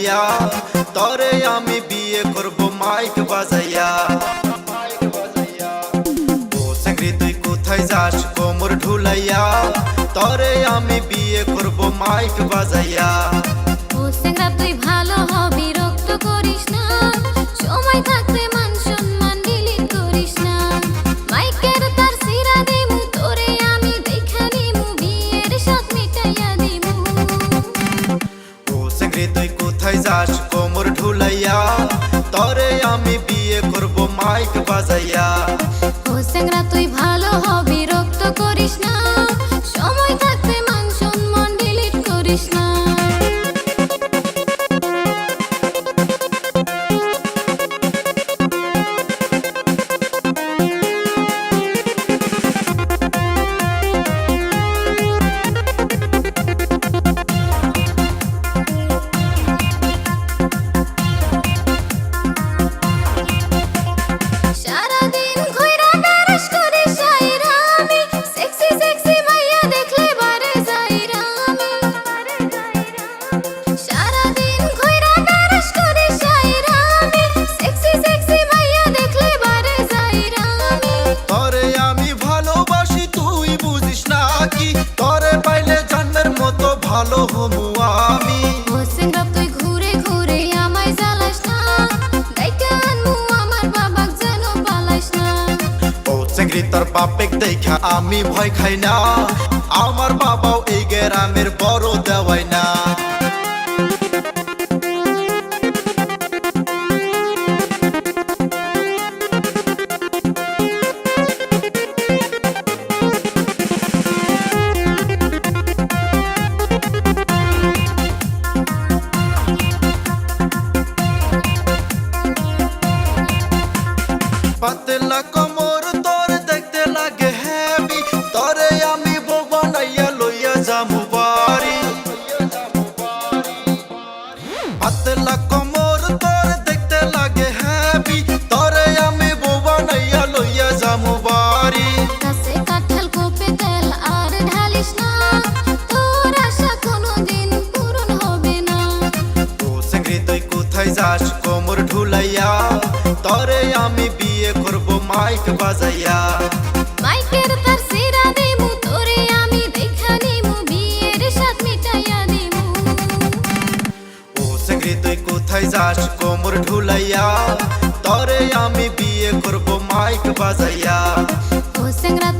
ঢুলাইয়া তরে আমি বিয়ে করব মাইক বাজাইয়া। ও সেঙ্গরি তুই কোথায় যাস কোমর ঢুলাইয়া তরে আমি বিয়ে করব মাইক বাজাইয়া। ও সেঙ্গরা তুই ভালো হ বিরক্ত করিস না, সময় থাকতে মান সম্মান ডিলিট করিস না। মাইকের তার সিরা দিমু তোরে আমি দেখা নিমু বিয়ের সাথ মিটাইয়া দিমু। ও সেঙ্গরি তুই কোথায় যাস কোমর ঢুলাইয়া তরে আমি বিয়ে করব মাইক বাজাইয়া। ও সেঙ্গরা তুই ভালো হ বিরক্ত করিস না, সময় থাকতে মান সম্মান ডিলিট করিস না। সারাদিন ঘুইরা বেড়াস করি সাইরা আমি, সেক্সি সেক্সি মাইয়া দেখলে বারে যাইরা আমি। সারাদিন ঘুইরা বেড়াস করি সাইরা আমি, সেক্সি সেক্সি মাইয়া দেখলে বারে যাইরা আমি। তরে আমি ভালোবাসি তুই বুঝিস না কি, তরে পাইলে জন্মের মতো ভালো হমু আমি। ও সেঙ্গরা তুই ঘুরে ঘুরে আমায় জ্বালাস না, ডাইকা আনমু আমার বাবাক যেন পালাস না। ও সেঙ্গরি তোর বাপেক দেখা আমি ভয় খাই না, আমার বাবাও এই গ্রামের বড় দেওয়াই না। পাতলা কোমর তোর দেখতে লাগে হেভি, তরে আমি বউ বানাইয়া লইয়া যামু বাড়ি। পাতলা কোমর তোর দেখতে লাগে হেভি, তরে আমি বউ বানাইয়া লইয়া যামু বাড়ি। কাছে কাঁঠাল কোপে তেল আর ঢালিস না, তোর আশা কোনোদিন পূরণ হবে না। ও সেঙ্গরি তুই কোথায় যাস কোমর ঢুলাইয়া তরে আমি বিয়ে করব মাইক বাজাইয়া। মাইকের তার সিরা দিমু তোরে আমি দেখা নিমু বিয়ের সাথ মিটাইয়া দিমু। ও সেঙ্গরি তুই কোথায় যাস কোমর ঢুলাইয়া তরে আমি বিয়ে করব মাইক বাজাইয়া। ও সেঙ্গরা